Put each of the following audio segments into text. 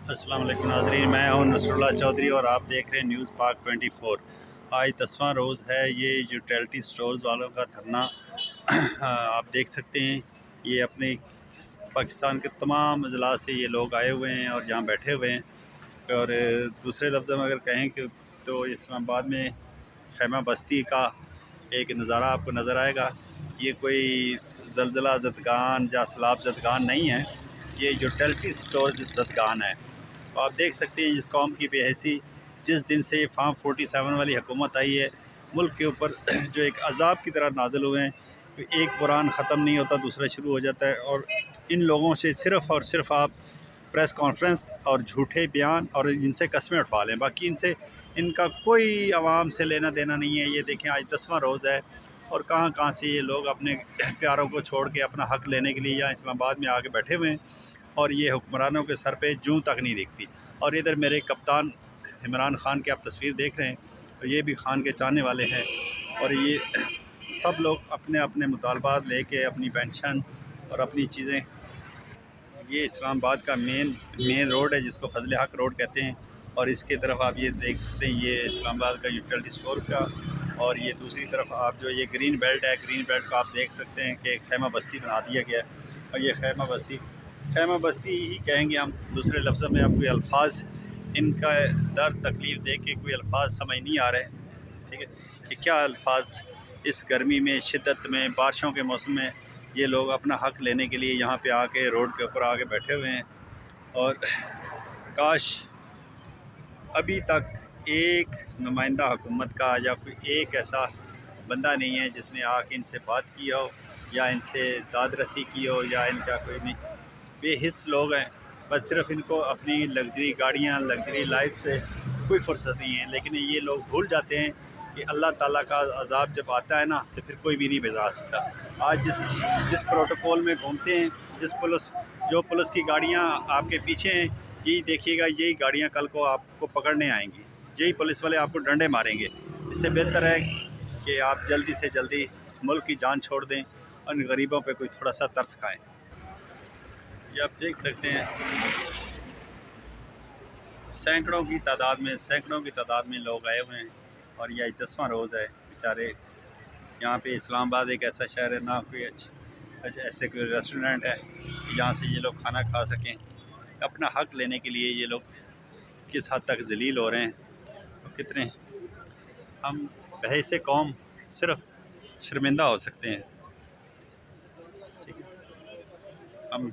अस्सलाम वालेकुम नाज़रीन, मैं हूं नसरुल्लाह चौधरी और आप देख रहे हैं न्यूज़ पाक 24। आज 10वां रोज़ है ये यूटिलिटी स्टोर्स वालों का धरना। आप देख सकते हैं ये अपने पाकिस्तान के तमाम अजला से ये लोग आए हुए हैं और यहाँ बैठे हुए हैं। और दूसरे लफ्ज़ में अगर कहें कि तो इस्लामाबाद में खैमा बस्ती का एक नज़ारा आपको नज़र आएगा। ये कोई ज़लज़ला ज़दगान या सैलाब ज़दगान नहीं है, ये यूटिलिटी स्टोर ज़दगान है। तो आप देख सकते हैं इस कौम की बेहसी, जिस दिन से ये फार्म 47 वाली हुकूमत आई है, मुल्क के ऊपर जो एक अजाब की तरह नाज़िल हुए हैं। तो एक कुरान ख़त्म नहीं होता दूसरा शुरू हो जाता है, और इन लोगों से सिर्फ़ और सिर्फ आप प्रेस कॉन्फ्रेंस और झूठे बयान और इनसे कस्में उठवा लें, बाकी इनसे इनका कोई आवाम से लेना देना नहीं है। ये देखें आज 10वां रोज़ है और कहाँ कहाँ से ये लोग अपने प्यारों को छोड़ के अपना हक़ लेने के लिए यहाँ इस्लामाबाद में आके बैठे हुए हैं, और ये हुक्मरानों के सर पे जूं तक नहीं दिखती। और इधर मेरे कप्तान इमरान खान की आप तस्वीर देख रहे हैं, तो ये भी खान के चाहने वाले हैं, और ये सब लोग अपने अपने मुतालबात लेके अपनी पेंशन और अपनी चीज़ें। ये इस्लामाबाद का मेन रोड है जिसको फजल हक रोड कहते हैं, और इसके तरफ आप ये देख सकते हैं ये इस्लामाबाद का यूटिलिटी स्टोर का, और ये दूसरी तरफ आप जो ये ग्रीन बेल्ट है, ग्रीन बेल्ट को आप देख सकते हैं कि खैमा बस्ती बना दिया गया है। और ये खैमा बस्ती ही कहेंगे हम, दूसरे लफ्ज़ों में अब कोई अल्फाज इनका दर्द तकलीफ़ देख के कोई अल्फाज समझ नहीं आ रहे, ठीक है, कि क्या अल्फाज इस गर्मी में, शिद्दत में, बारिशों के मौसम में ये लोग अपना हक़ लेने के लिए यहाँ पे आके रोड के ऊपर आके बैठे हुए हैं। और काश अभी तक एक नुमाइंदा हुकूमत का या कोई एक ऐसा बंदा नहीं है जिसने आके इनसे बात की हो या इनसे दाद रसी की हो, या इनका कोई नहीं। बेहिस लोग हैं, बस सिर्फ इनको अपनी लग्जरी गाड़ियाँ, लग्जरी लाइफ से कोई फुर्सत नहीं है। लेकिन ये लोग भूल जाते हैं कि अल्लाह ताला का अज़ाब जब आता है ना, तो फिर कोई भी नहीं बचा सकता। आज जिस जिस प्रोटोकॉल में घूमते हैं, जो पुलिस की गाड़ियाँ आपके पीछे हैं, यही देखिएगा, यही गाड़ियाँ कल को आपको पकड़ने आएंगी, यही पुलिस वाले आपको डंडे मारेंगे। इससे बेहतर है कि आप जल्दी से जल्दी इस मुल्क की जान छोड़ दें और इन गरीबों पे कोई थोड़ा सा तरस खाएँ। ये आप देख सकते हैं सैकड़ों की तादाद में लोग आए हुए हैं, और यह 10वां रोज़ है। बेचारे यहाँ पे इस्लामाबाद एक ऐसा शहर है, ना कोई ऐसे कोई रेस्टोरेंट है कि जहाँ से ये लोग खाना खा सकें। अपना हक़ लेने के लिए ये लोग किस हद तक ज़लील हो रहे हैं, तो कितने हम बहैसे कौम सिर्फ शर्मिंदा हो सकते हैं, ठीक है। हम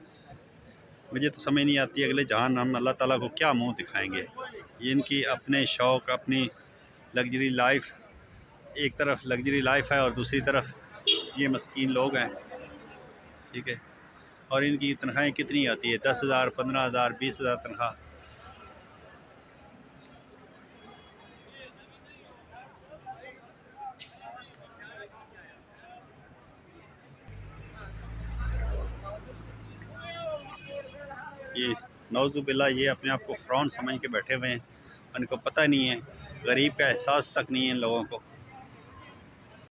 मुझे तो समझ नहीं आती अगले जहान हम अल्लाह ताला को क्या मुंह दिखाएंगे। ये इनकी अपने शौक़, अपनी लग्जरी लाइफ, एक तरफ लग्जरी लाइफ है और दूसरी तरफ ये मस्कीन लोग हैं, ठीक है। और इनकी तनख्वाहें कितनी आती है? 10,000, 15,000, 20,000 तनख्वाह। ये नौज़ुबिल्लाह ये अपने आप को फ़िरौन समझ के बैठे हुए हैं, इनको पता नहीं है, गरीब का एहसास तक नहीं है इन लोगों को।